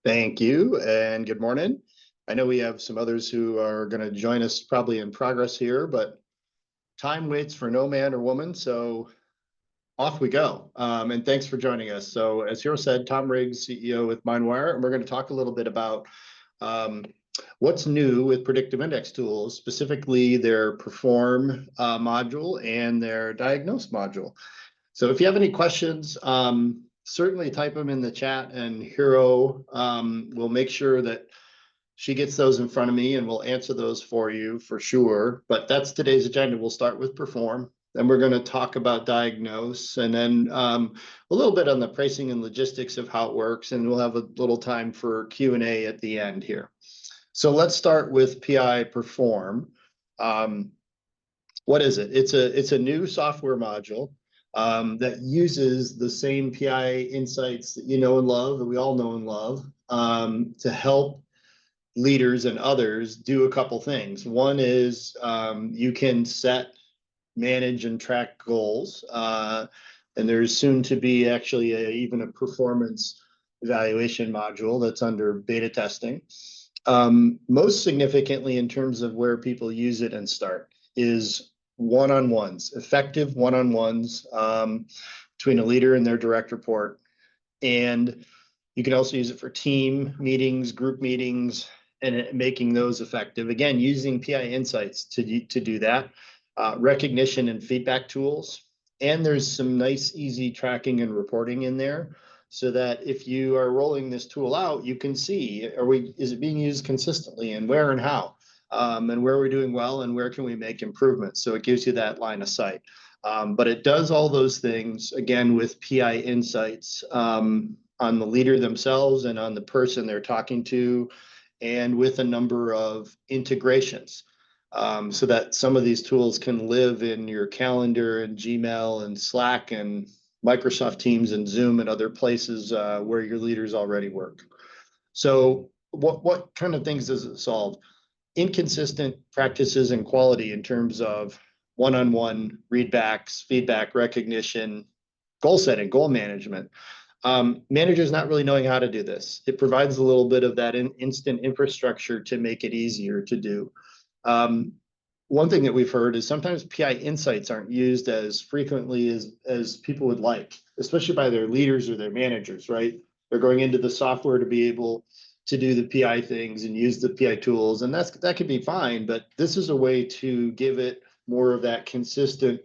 Thank you and good morning. I know we have some others who are going to join us probably in progress here, but time waits for no man or woman, so off we go. And thanks for joining us. So as Hiro said, Tom Riggs, CEO with Mindwire, and we're going to talk a little bit about um, what's new with Predictive Index tools, specifically their Perform module and their Diagnose module. So if you have any questions, certainly type them in the chat, and Hiro will make sure that she gets those in front of me and we'll answer those for you for sure. But that's today's agenda. We'll start with Perform, then we're going to talk about Diagnose, and then a little bit on the pricing and logistics of how it works, and we'll have a little time for Q&A at the end here. So let's start with PI Perform. What is it? It's a new software module that uses the same PI insights that you know and love, that we all know and love, to help leaders and others do a couple things. One is you can set, manage, and track goals. And there's soon to be actually even a performance evaluation module that's under beta testing. Most significantly, in terms of where people use it and start, is one-on-ones, effective one-on-ones between a leader and their direct report. And you can also use it for team meetings, group meetings, and making those effective. Again, using PI insights to do that, recognition and feedback tools. And there's some nice, easy tracking and reporting in there, so that if you are rolling this tool out, you can see, is it being used consistently, and where and how, and where we're doing well and where can we make improvements. So it gives you that line of sight. But it does all those things, again, with PI insights on the leader themselves and on the person they're talking to, and with a number of integrations, so that some of these tools can live in your calendar and Gmail and Slack and Microsoft Teams and Zoom and other places where your leaders already work. So what kind of things does it solve? Inconsistent practices and quality in terms of one-on-one readbacks, feedback, recognition, goal setting, goal management. Managers not really knowing how to do this. It provides a little bit of that instant infrastructure to make it easier to do. One thing that we've heard is sometimes PI insights aren't used as frequently as people would like, especially by their leaders or their managers, right? They're going into the software to be able to do the PI things and use the PI tools, and that could be fine, but this is a way to give it more of that consistent,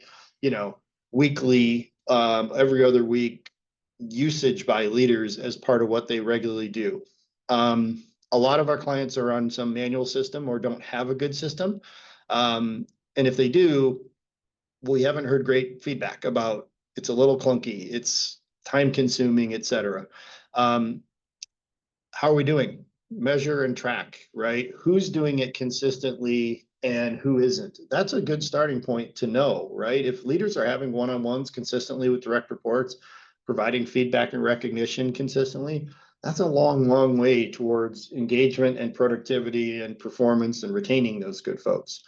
weekly, every other week usage by leaders as part of what they regularly do. A lot of our clients are on some manual system or don't have a good system. And if they do, we haven't heard great feedback about it's a little clunky, it's time consuming, et cetera. How are we doing? Measure and track, right? Who's doing it consistently and who isn't? That's a good starting point to know, right? If leaders are having one-on-ones consistently with direct reports, providing feedback and recognition consistently, that's a long, long way towards engagement and productivity and performance and retaining those good folks.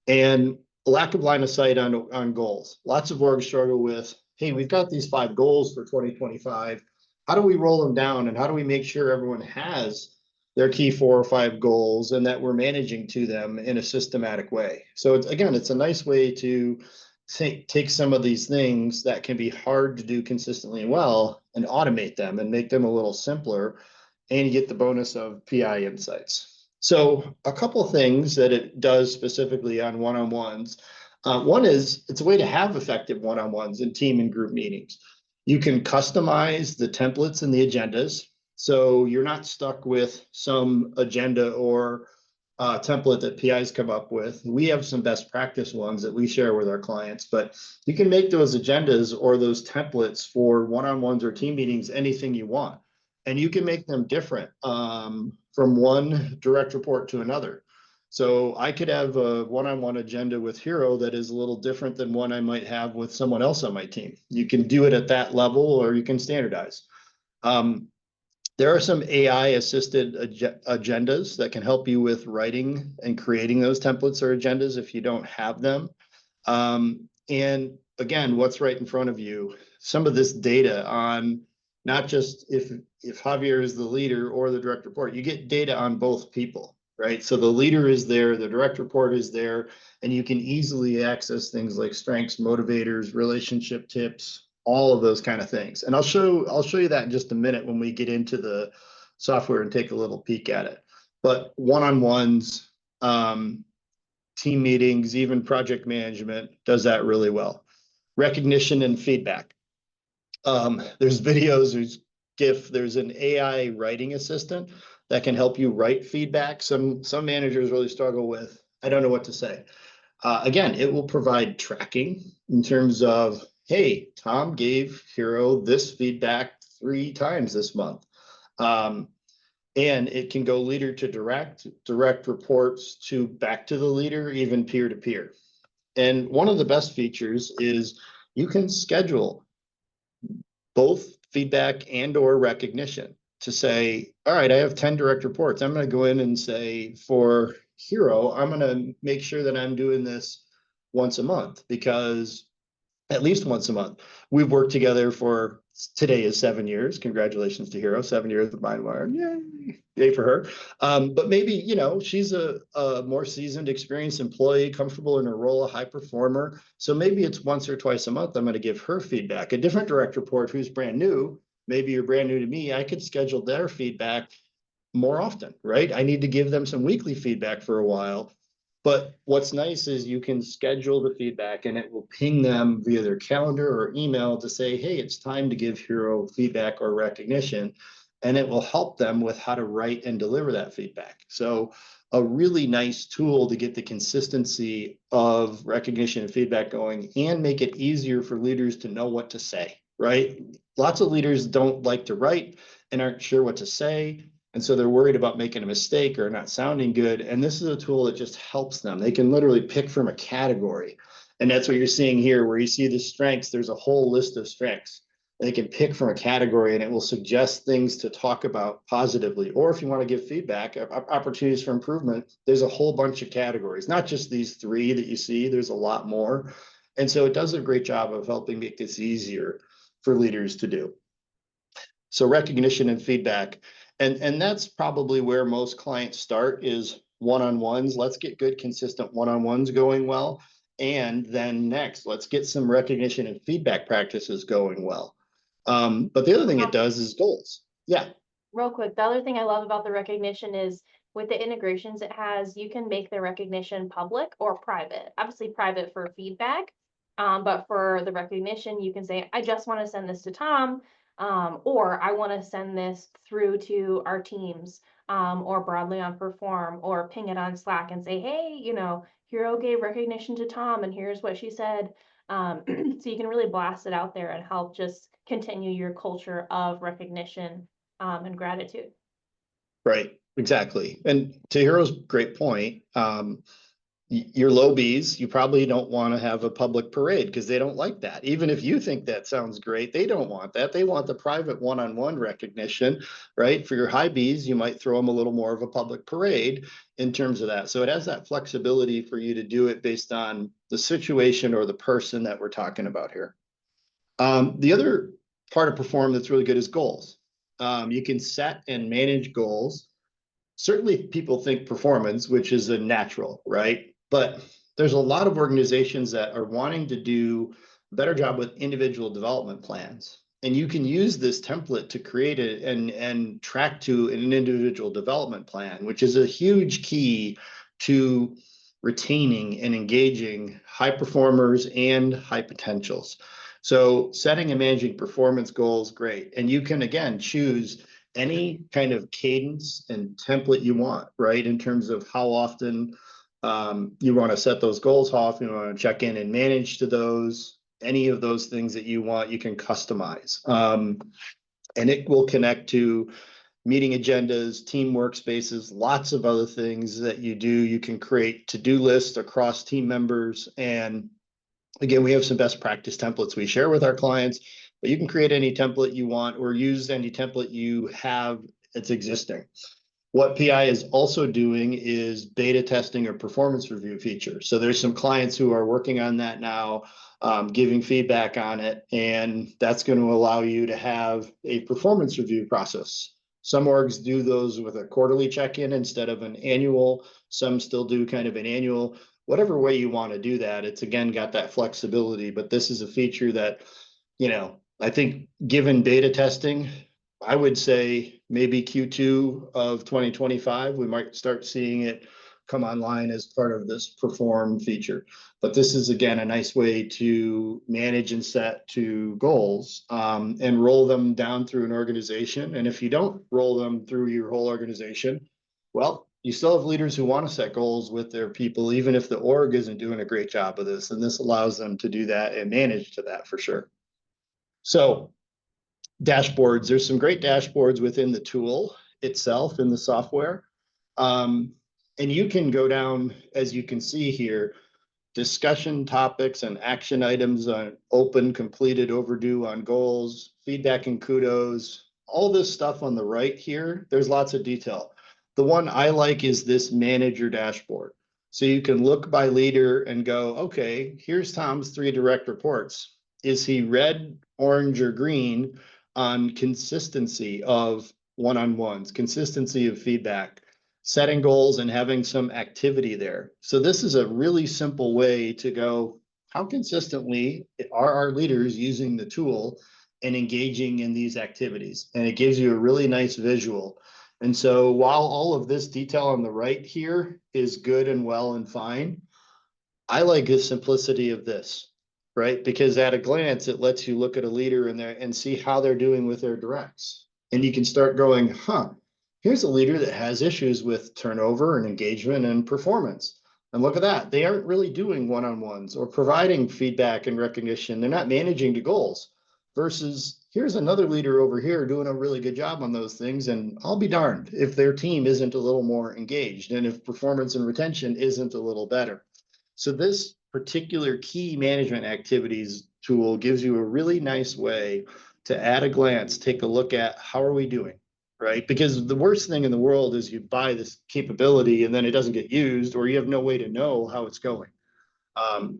And lack of line of sight on goals. Lots of orgs struggle with, hey, we've got these 5 goals for 2025. How do we roll them down, and how do we make sure everyone has their key 4 or 5 goals and that we're managing to them in a systematic way? So it's a nice way to take some of these things that can be hard to do consistently and well and automate them and make them a little simpler, and you get the bonus of PI insights. So a couple of things that it does specifically on one-on-ones. One is it's a way to have effective one-on-ones in team and group meetings. You can customize the templates and the agendas, so you're not stuck with some agenda or template that PIs come up with. We have some best practice ones that we share with our clients, but you can make those agendas or those templates for one-on-ones or team meetings anything you want. And you can make them different from one direct report to another. So I could have a one-on-one agenda with Hiro that is a little different than one I might have with someone else on my team. You can do it at that level, or you can standardize. There are some AI-assisted agendas that can help you with writing and creating those templates or agendas if you don't have them. And again, what's right in front of you? Some of this data on not just if Javier is the leader or the direct report. You get data on both people, right? So the leader is there, the direct report is there, and you can easily access things like strengths, motivators, relationship tips, all of those kind of things. And I'll show you that in just a minute when we get into the software and take a little peek at it. But one-on-ones, team meetings, even project management does that really well. Recognition and feedback. There's videos, there's GIF, there's an AI writing assistant that can help you write feedback. Some managers really struggle with, I don't know what to say. Again, it will provide tracking in terms of, hey, Tom gave Hero this feedback 3 times this month. And it can go leader to direct reports to back to the leader, even peer to peer. And one of the best features is you can schedule both feedback and or recognition to say, all right, I have 10 direct reports. I'm going to go in and say for Hero, I'm going to make sure that I'm doing this once a month, because at least once a month. We've worked together for, today is 7 years. Congratulations to Hero, 7 years with Mindwire. Yay, yay for her. But maybe, you know, she's a more seasoned, experienced employee, comfortable in her role, a high performer. So maybe it's once or twice a month I'm going to give her feedback. A different direct report who's brand new, maybe you're brand new to me, I could schedule their feedback more often, right? I need to give them some weekly feedback for a while. But what's nice is you can schedule the feedback and it will ping them via their calendar or email to say, hey, it's time to give Hero feedback or recognition. And it will help them with how to write and deliver that feedback. So a really nice tool to get the consistency of recognition and feedback going and make it easier for leaders to know what to say, right? Lots of leaders don't like to write and aren't sure what to say. And so they're worried about making a mistake or not sounding good. And this is a tool that just helps them. They can literally pick from a category. And that's what you're seeing here, where you see the strengths, there's a whole list of strengths. They can pick from a category and it will suggest things to talk about positively. Or if you want to give feedback, opportunities for improvement, there's a whole bunch of categories, not just these 3 that you see, there's a lot more. And so it does a great job of helping make this easier for leaders to do. So recognition and feedback. And that's probably where most clients start, is one-on-ones. Let's get good, consistent one-on-ones going well. And then next, let's get some recognition and feedback practices going well. But the other thing it does is goals. Yeah. Real quick, the other thing I love about the recognition is with the integrations it has, you can make the recognition public or private. Obviously private for feedback, but for the recognition, you can say, I just want to send this to Tom, or I want to send this through to our teams, or broadly on Perform, or ping it on Slack and say, hey, you know, Hero gave recognition to Tom and here's what she said. So you can really blast it out there and help just continue your culture of recognition and gratitude. Right, exactly. And to Hero's great point, your low Bs, you probably don't want to have a public parade because they don't like that. Even if you think that sounds great, they don't want that. They want the private one-on-one recognition, right? For your high Bs, you might throw them a little more of a public parade in terms of that. So it has that flexibility for you to do it based on the situation or the person that we're talking about here. The other part of Perform that's really good is goals. You can set and manage goals. Certainly people think performance, which is a natural, right? But there's a lot of organizations that are wanting to do a better job with individual development plans. And you can use this template to create it and track to an individual development plan, which is a huge key to retaining and engaging high performers and high potentials. So setting and managing performance goals, great. And you can, again, choose any kind of cadence and template you want, right? In terms of how often you want to set those goals, how often you want to check in and manage to those, any of those things that you want, you can customize. And it will connect to meeting agendas, team workspaces, lots of other things that you do. You can create to-do lists across team members. And again, we have some best practice templates we share with our clients, but you can create any template you want or use any template you have that's existing. What PI is also doing is beta testing or performance review feature. So there's some clients who are working on that now. giving feedback on it. And that's going to allow you to have a performance review process. Some orgs do those with a quarterly check-in instead of an annual. Some still do kind of an annual. Whatever way you want to do that, it's again got that flexibility. But this is a feature that, I think given beta testing, I would say maybe Q2 of 2025, we might start seeing it come online as part of this Perform feature. But this is, again, a nice way to manage and set to goals and roll them down through an organization. And if you don't roll them through your whole organization, well, you still have leaders who want to set goals with their people, even if the org isn't doing a great job of this. And this allows them to do that and manage to that for sure. So dashboards, there's some great dashboards within the tool itself in the software. And you can go down, as you can see here, discussion topics and action items on open, completed, overdue, on goals, feedback and kudos, all this stuff on the right here. There's lots of detail. The one I like is this manager dashboard. So you can look by leader and go, okay, here's Tom's 3 direct reports. Is he red, orange, or green on consistency of one-on-ones, consistency of feedback, setting goals and having some activity there? So this is a really simple way to go, how consistently are our leaders using the tool and engaging in these activities? And it gives you a really nice visual. And so while all of this detail on the right here is good and well and fine, I like the simplicity of this, right? Because at a glance, it lets you look at a leader in there and see how they're doing with their directs. And you can start going, here's a leader that has issues with turnover and engagement and performance. And look at that. They aren't really doing one-on-ones or providing feedback and recognition. They're not managing to goals. Versus here's another leader over here doing a really good job on those things. And I'll be darned if their team isn't a little more engaged and if performance and retention isn't a little better. So this particular key management activities tool gives you a really nice way to, at a glance, take a look at how are we doing, right? Because the worst thing in the world is you buy this capability and then it doesn't get used, or you have no way to know how it's going.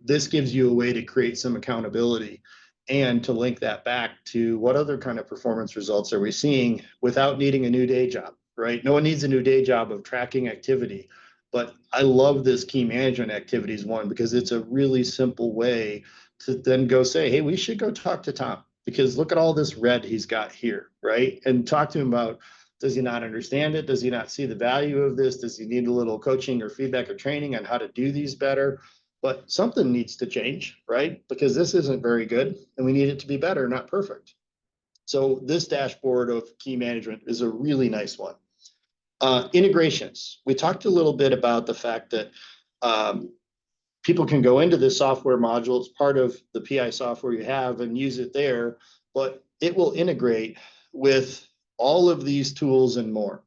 This gives you a way to create some accountability and to link that back to what other kind of performance results are we seeing without needing a new day job, right? No one needs a new day job of tracking activity. But I love this key management activities one because it's a really simple way to then go say, hey, we should go talk to Tom because look at all this red he's got here, right? And talk to him about, does he not understand it? Does he not see the value of this? Does he need a little coaching or feedback or training on how to do these better? But something needs to change, right? Because this isn't very good and we need it to be better, not perfect. So this dashboard of key management is a really nice one. Integrations. We talked a little bit about the fact that people can go into this software module. It's part of the PI software you have and use it there, but it will integrate with all of these tools and more.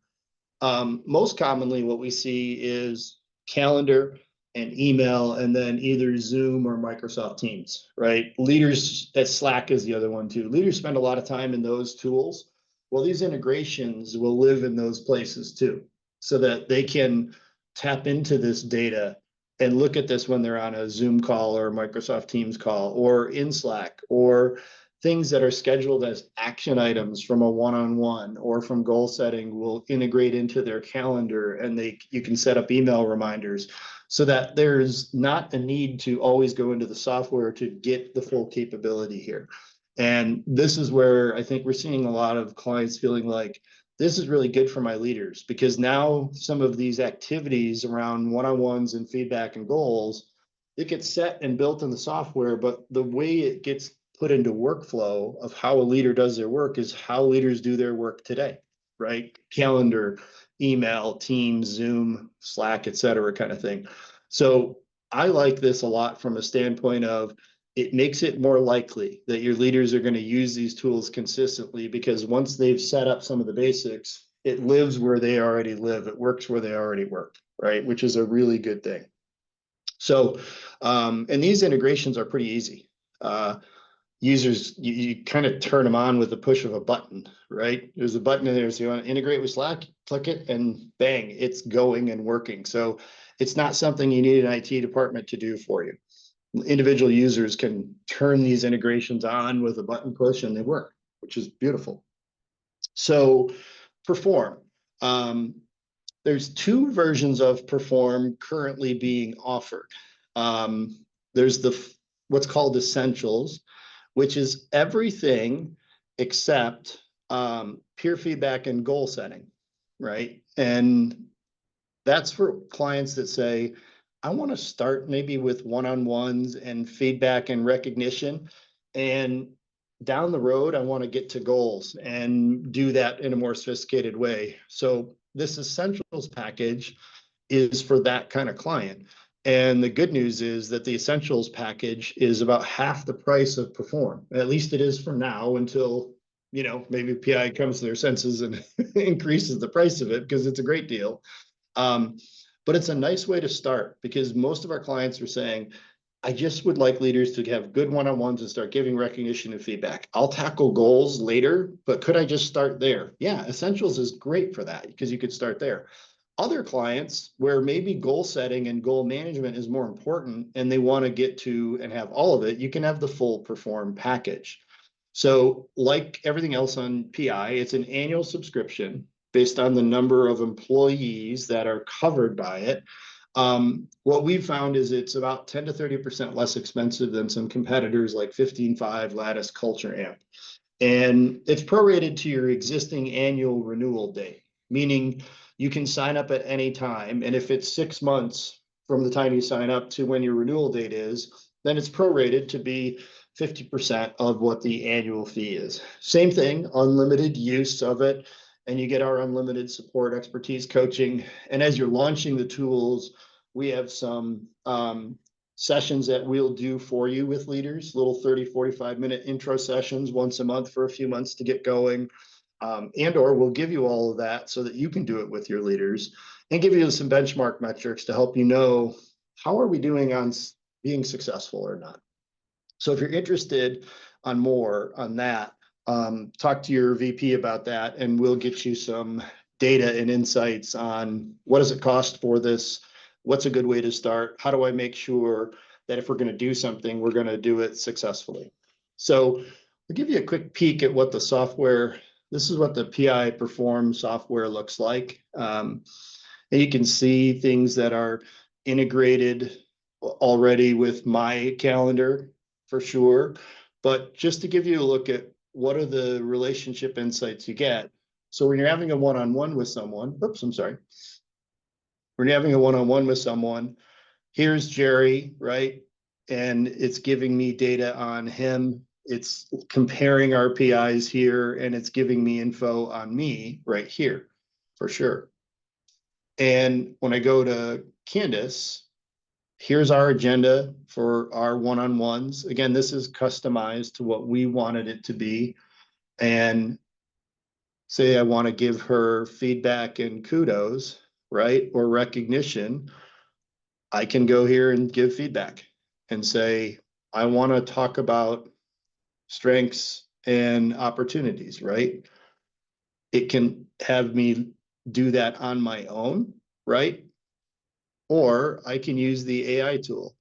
Most commonly, what we see is calendar and email, and then either Zoom or Microsoft Teams, right? Leaders, Slack is the other one too. Leaders spend a lot of time in those tools. Well, these integrations will live in those places too, so that they can tap into this data and look at this when they're on a Zoom call or Microsoft Teams call or in Slack, or things that are scheduled as action items from a one-on-one or from goal setting will integrate into their calendar, and you can set up email reminders so that there's not a need to always go into the software to get the full capability here. And this is where I think we're seeing a lot of clients feeling like this is really good for my leaders, because now some of these activities around one-on-ones and feedback and goals, it gets set and built in the software, but the way it gets put into workflow of how a leader does their work is how leaders do their work today, right? Calendar, email, Teams, Zoom, Slack, et cetera, kind of thing. So I like this a lot from a standpoint of it makes it more likely that your leaders are going to use these tools consistently, because once they've set up some of the basics, it lives where they already live. It works where they already work, right? Which is a really good thing. So, and these integrations are pretty easy. Users, you kind of turn them on with the push of a button, right? There's a button in there. So you want to integrate with Slack, click it and bang, it's going and working. So it's not something you need an IT department to do for you. individual users can turn these integrations on with a button push and they work, which is beautiful. So Perform. There's two versions of Perform currently being offered. There's what's called Essentials, which is everything except peer feedback and goal setting, right? And that's for clients that say, I want to start maybe with one-on-ones and feedback and recognition. And down the road, I want to get to goals and do that in a more sophisticated way. So this Essentials package is for that kind of client. And the good news is that the Essentials package is about half the price of Perform. At least it is for now, until, you know, maybe PI comes to their senses and increases the price of it, because it's a great deal. But it's a nice way to start, because most of our clients are saying, I just would like leaders to have good one-on-ones and start giving recognition and feedback. I'll tackle goals later, but could I just start there? Yeah, Essentials is great for that, because you could start there. Other clients where maybe goal setting and goal management is more important and they want to get to and have all of it, you can have the full Perform package. So like everything else on PI, it's an annual subscription based on the number of employees that are covered by it. What we've found is it's about 10 to 30% less expensive than some competitors like 15.5, Lattice, Culture Amp. And it's prorated to your existing annual renewal date, meaning you can sign up at any time. And if it's 6 months from the time you sign up to when your renewal date is, then it's prorated to be 50% of what the annual fee is. Same thing, unlimited use of it. And you get our unlimited support, expertise, coaching. And as you're launching the tools, we have some sessions that we'll do for you with leaders, little 30, 45-minute intro sessions once a month for a few months to get going. And or we'll give you all of that so that you can do it with your leaders and give you some benchmark metrics to help you know, how are we doing on being successful or not. So if you're interested on more on that, talk to your VP about that, and we'll get you some data and insights on what does it cost for this, what's a good way to start, how do I make sure that if we're going to do something, we're going to do it successfully. So I'll give you a quick peek at what the software, this is what the PI Perform software looks like. And you can see things that are integrated already with my calendar for sure. But just to give you a look at what are the relationship insights you get. So when you're having a one-on-one with someone, oops, I'm sorry. When you're having a one-on-one with someone, here's Jerry, right? And it's giving me data on him. It's comparing our PIs here, and it's giving me info on me right here, for sure. And when I go to Candace, here's our agenda for our one-on-ones. Again, this is customized to what we wanted it to be. And say I want to give her feedback and kudos, right? Or recognition. I can go here and give feedback and say, I want to talk about strengths and opportunities, right? It can have me do that on my own, right? Or I can use the AI tool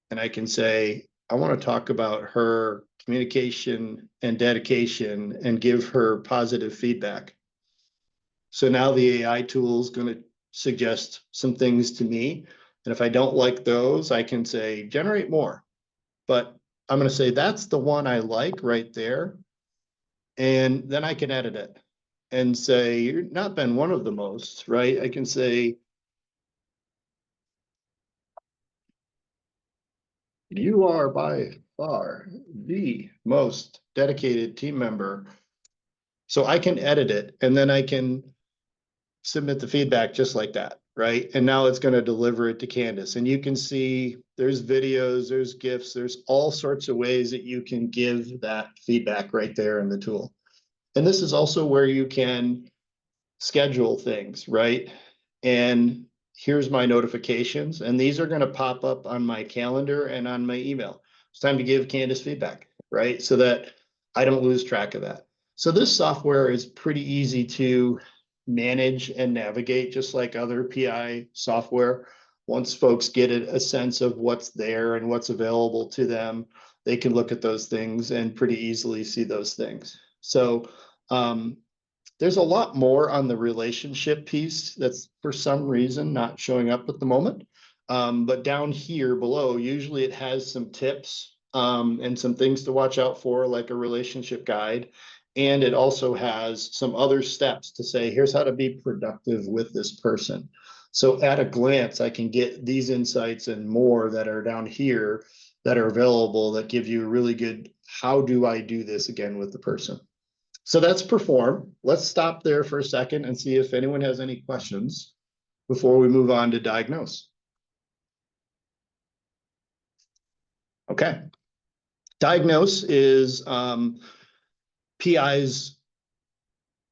and I can say, I want to talk about her communication and dedication and give her positive feedback. So now the AI tool is going to suggest some things to me. And if I don't like those, I can say, generate more. But I'm going to say, that's the one I like right there. And then I can edit it and say, you're not been one of the most, right? I can say, you are by far the most dedicated team member. So I can edit it and then I can submit the feedback just like that, right? And now it's going to deliver it to Candace. And you can see there's videos, there's GIFs, there's all sorts of ways that you can give that feedback right there in the tool. And this is also where you can schedule things, right? And here's my notifications, and these are going to pop up on my calendar and on my email. It's time to give Candace feedback, right? So that I don't lose track of that. So this software is pretty easy to manage and navigate, just like other PI software. Once folks get a sense of what's there and what's available to them, they can look at those things and pretty easily see those things. So there's a lot more on the relationship piece that's for some reason not showing up at the moment. But down here below, usually it has some tips and some things to watch out for, like a relationship guide. And it also has some other steps to say, here's how to be productive with this person. So at a glance, I can get these insights and more that are down here that are available that give you a really good, how do I do this again with the person? So that's Perform. Let's stop there for a second and see if anyone has any questions before we move on to Diagnose. Okay. Diagnose is PI's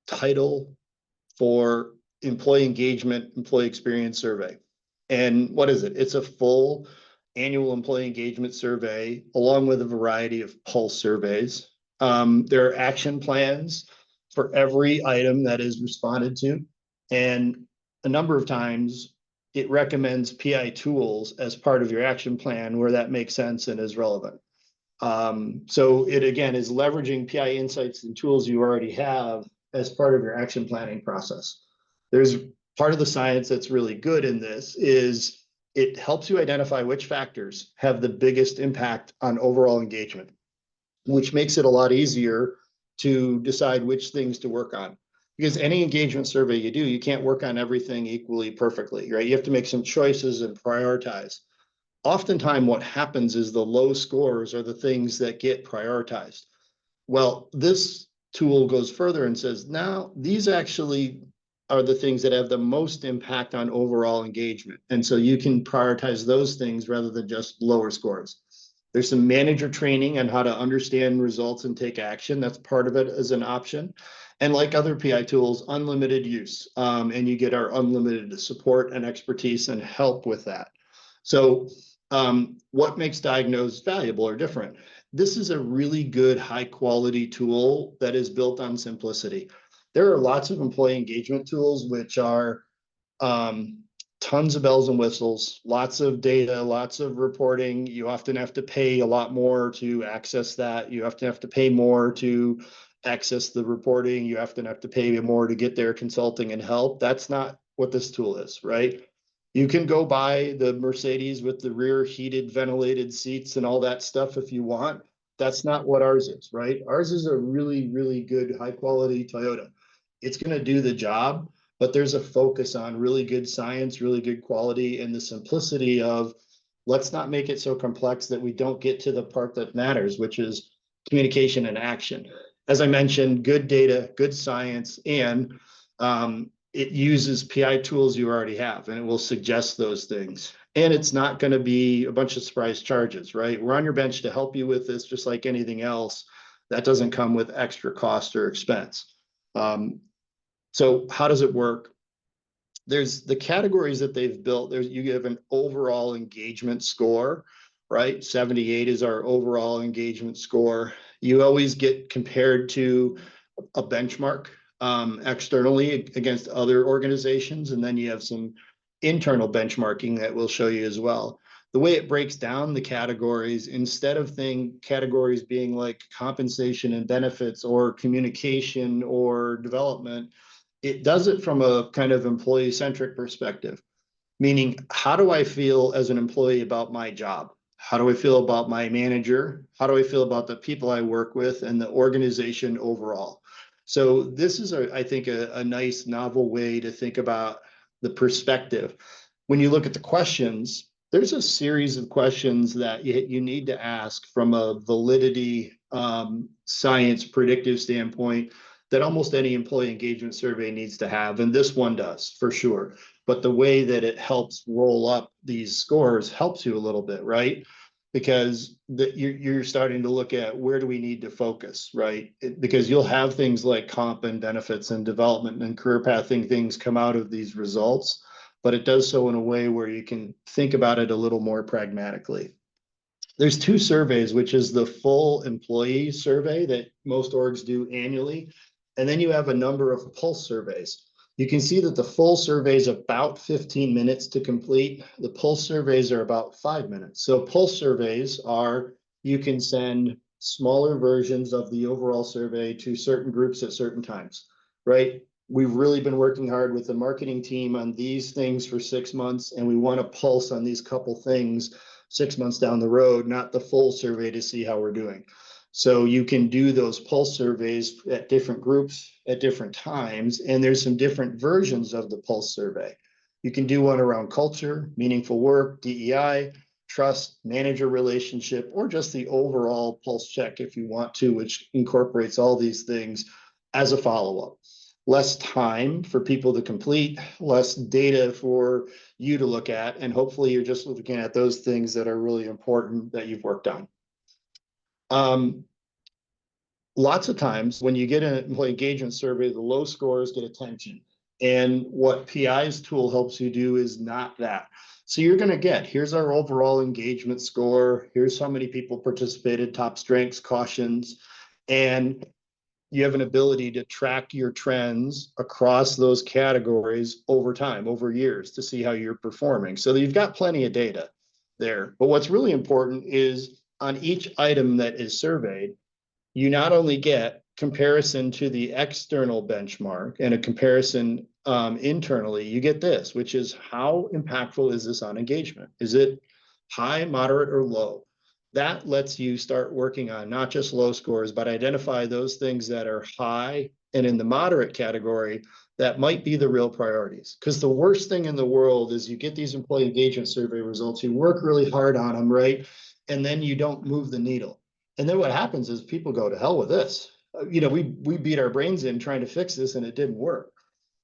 title for employee engagement, employee experience survey. And what is it? It's a full annual employee engagement survey along with a variety of pulse surveys. There are action plans for every item that is responded to. And a number of times it recommends PI tools as part of your action plan where that makes sense and is relevant. So it again is leveraging PI insights and tools you already have as part of your action planning process. There's part of the science that's really good in this is it helps you identify which factors have the biggest impact on overall engagement, which makes it a lot easier to decide which things to work on. Because any engagement survey you do, you can't work on everything equally perfectly, right? You have to make some choices and prioritize. Oftentimes what happens is the low scores are the things that get prioritized. Well, this tool goes further and says, now these actually are the things that have the most impact on overall engagement. And so you can prioritize those things rather than just lower scores. There's some manager training on how to understand results and take action. That's part of it as an option. And like other PI tools, unlimited use. And you get our unlimited support and expertise and help with that. So what makes Diagnose valuable or different? This is a really good high quality tool that is built on simplicity. There are lots of employee engagement tools which are tons of bells and whistles, lots of data, lots of reporting. You often have to pay a lot more to access that. You often have to pay more to access the reporting. You often have to pay more to get their consulting and help. That's not what this tool is, right? You can go buy the Mercedes with the rear heated ventilated seats and all that stuff if you want. That's not what ours is, right? Ours is a really, really good high quality Toyota. It's going to do the job, but there's a focus on really good science, really good quality, and the simplicity of let's not make it so complex that we don't get to the part that matters, which is communication and action. As I mentioned, good data, good science, and it uses PI tools you already have, and it will suggest those things. And it's not going to be a bunch of surprise charges, right? We're on your bench to help you with this, just like anything else. That doesn't come with extra cost or expense. So how does it work? There's the categories that they've built. You have an overall engagement score, right? 78 is our overall engagement score. You always get compared to a benchmark externally against other organizations, and then you have some internal benchmarking that we'll show you as well. The way it breaks down the categories, instead of categories being like compensation and benefits or communication or development, it does it from a kind of employee-centric perspective, meaning how do I feel as an employee about my job? How do I feel about my manager? How do I feel about the people I work with and the organization overall? So this is, I think, a nice novel way to think about the perspective. When you look at the questions, there's a series of questions that you need to ask from a validity science predictive standpoint that almost any employee engagement survey needs to have, and this one does for sure. But the way that it helps roll up these scores helps you a little bit, right? Because you're starting to look at where do we need to focus, right? Because you'll have things like comp and benefits and development and career pathing things come out of these results, but it does so in a way where you can think about it a little more pragmatically. There's two surveys, which is the full employee survey that most orgs do annually. And then you have a number of pulse surveys. You can see that the full survey is about 15 minutes to complete. The pulse surveys are about 5 minutes. So pulse surveys are, you can send smaller versions of the overall survey to certain groups at certain times, right? We've really been working hard with the marketing team on these things for 6 months, and we want to pulse on these couple things 6 months down the road, not the full survey to see how we're doing. So you can do those pulse surveys at different groups at different times, and there's some different versions of the pulse survey. You can do one around culture, meaningful work, DEI, trust, manager relationship, or just the overall pulse check if you want to, which incorporates all these things as a follow-up. Less time for people to complete, less data for you to look at, and hopefully you're just looking at those things that are really important that you've worked on. Lots of times when you get an employee engagement survey, the low scores get attention. And what PI's tool helps you do is not that. So you're going to get, here's our overall engagement score. Here's how many people participated, top strengths, cautions, and you have an ability to track your trends across those categories over time, over years, to see how you're performing. So you've got plenty of data there. But what's really important is on each item that is surveyed, you not only get comparison to the external benchmark and a comparison internally, you get this, which is how impactful is this on engagement? Is it high, moderate, or low? That lets you start working on not just low scores, but identify those things that are high and in the moderate category that might be the real priorities. Because the worst thing in the world is you get these employee engagement survey results, you work really hard on them, right? And then you don't move the needle. And then what happens is people go, to hell with this. We beat our brains in trying to fix this and it didn't work.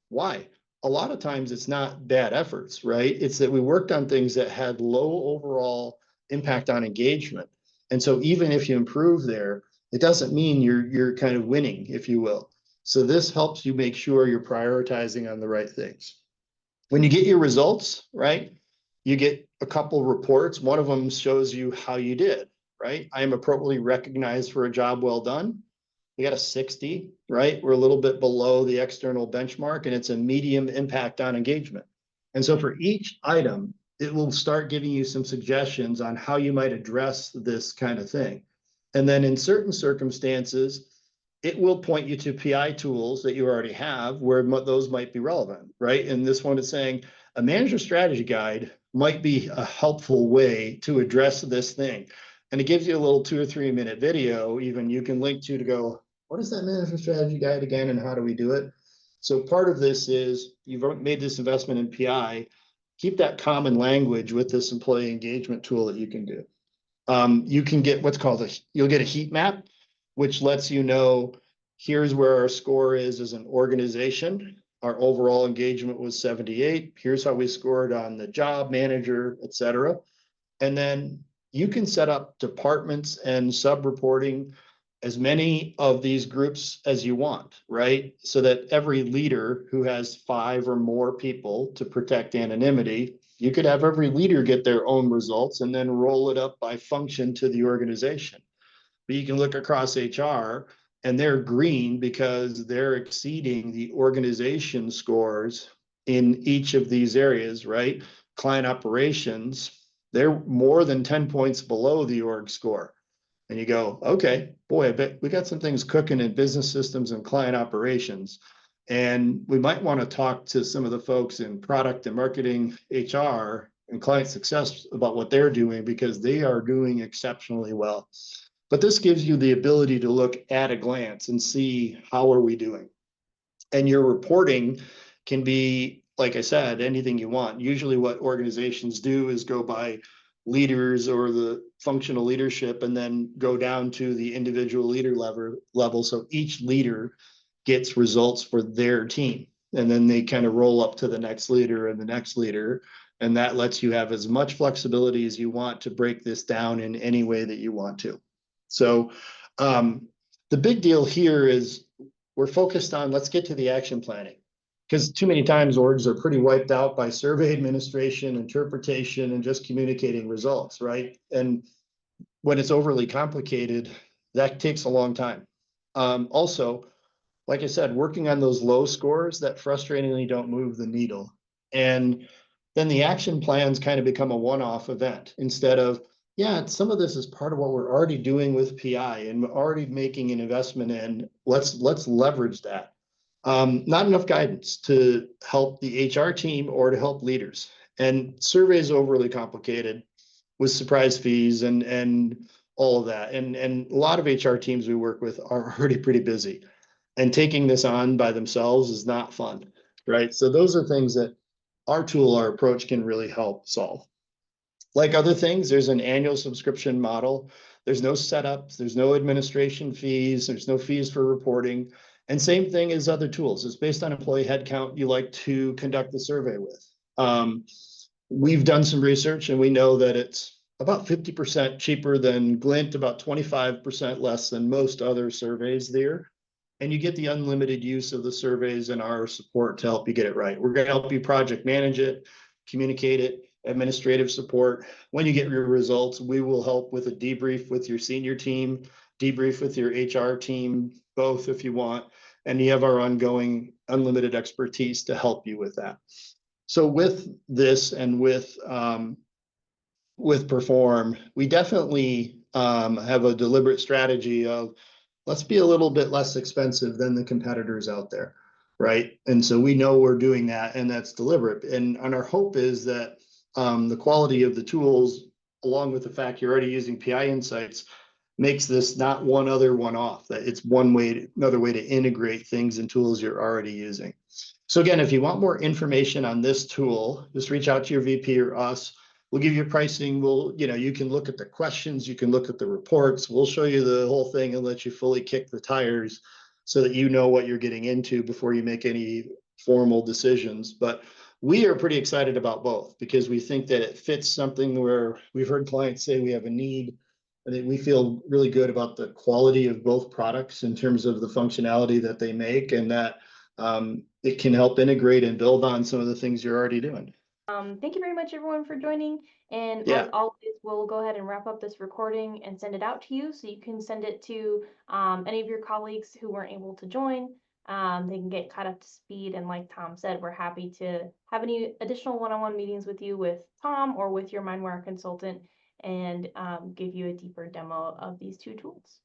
Why? A lot of times it's not bad efforts, right? It's that we worked on things that had low overall impact on engagement. And so even if you improve there, it doesn't mean you're kind of winning, if you will. So this helps you make sure you're prioritizing on the right things. When you get your results, right, you get a couple reports. One of them shows you how you did, right? I am appropriately recognized for a job well done. We got a 60, right? We're a little bit below the external benchmark, and it's a medium impact on engagement. And so for each item, it will start giving you some suggestions on how you might address this kind of thing. And then in certain circumstances, it will point you to PI tools that you already have where those might be relevant, right? And this one is saying a manager strategy guide might be a helpful way to address this thing. And it gives you a little 2 or 3 minute video even you can link to go, what is that manager strategy guide again and how do we do it? So part of this is you've made this investment in PI, keep that common language with this employee engagement tool that you can do. You can get what's called you'll get a heat map, which lets you know here's where our score is as an organization. Our overall engagement was 78. Here's how we scored on the job, manager, et cetera. And then you can set up departments and sub-reporting as many of these groups as you want, right? So that every leader who has 5 or more people to protect anonymity, you could have every leader get their own results and then roll it up by function to the organization. But you can look across HR and they're green because they're exceeding the organization scores in each of these areas, right? Client operations, they're more than 10 points below the org score. And you go, okay, boy, I bet we got some things cooking in business systems and client operations. And we might want to talk to some of the folks in product and marketing, HR, and client success about what they're doing because they are doing exceptionally well. But this gives you the ability to look at a glance and see how are we doing. And your reporting can be, like I said, anything you want. Usually what organizations do is go by leaders or the functional leadership and then go down to the individual leader level. So each leader gets results for their team. And then they kind of roll up to the next leader and the next leader. And that lets you have as much flexibility as you want to break this down in any way that you want to. So the big deal here is we're focused on let's get to the action planning. Because too many times orgs are pretty wiped out by survey administration, interpretation, and just communicating results, right? And when it's overly complicated, that takes a long time. Also, like I said, working on those low scores that frustratingly don't move the needle. And then the action plans kind of become a one-off event instead of, yeah, some of this is part of what we're already doing with PI and we're already making an investment in. Let's leverage that. Not enough guidance to help the HR team or to help leaders. And surveys overly complicated with surprise fees and all of that. And a lot of HR teams we work with are already pretty busy. And taking this on by themselves is not fun, right? So those are things that our tool, our approach can really help solve. Like other things, there's an annual subscription model. There's no setups, there's no administration fees, there's no fees for reporting. And same thing as other tools. It's based on employee headcount you like to conduct the survey with. We've done some research and we know that it's about 50% cheaper than Glint, about 25% less than most other surveys there. And you get the unlimited use of the surveys and our support to help you get it right. We're going to help you project manage it, communicate it, administrative support. When you get your results, we will help with a debrief with your senior team, debrief with your HR team, both if you want. And you have our ongoing unlimited expertise to help you with that. So with this and with Perform, we definitely have a deliberate strategy of let's be a little bit less expensive than the competitors out there, right? And so we know we're doing that, and that's deliberate. And our hope is that the quality of the tools, along with the fact you're already using PI Insights, makes this not one other one off. That it's another way to integrate things and tools you're already using. So again, if you want more information on this tool, just reach out to your VP or us. We'll give you pricing. You can look at the questions, you can look at the reports. We'll show you the whole thing and let you fully kick the tires so that you know what you're getting into before you make any formal decisions. But we are pretty excited about both because we think that it fits something where we've heard clients say we have a need. I think we feel really good about the quality of both products in terms of the functionality that they make, and that it can help integrate and build on some of the things you're already doing. Thank you very much, everyone, for joining. And Yeah. as always, we'll go ahead and wrap up this recording and send it out to you so you can send it to any of your colleagues who weren't able to join. They can get caught up to speed. And like Tom said, we're happy to have any additional one-on-one meetings with you with Tom or with your Mindware consultant and give you a deeper demo of these two tools.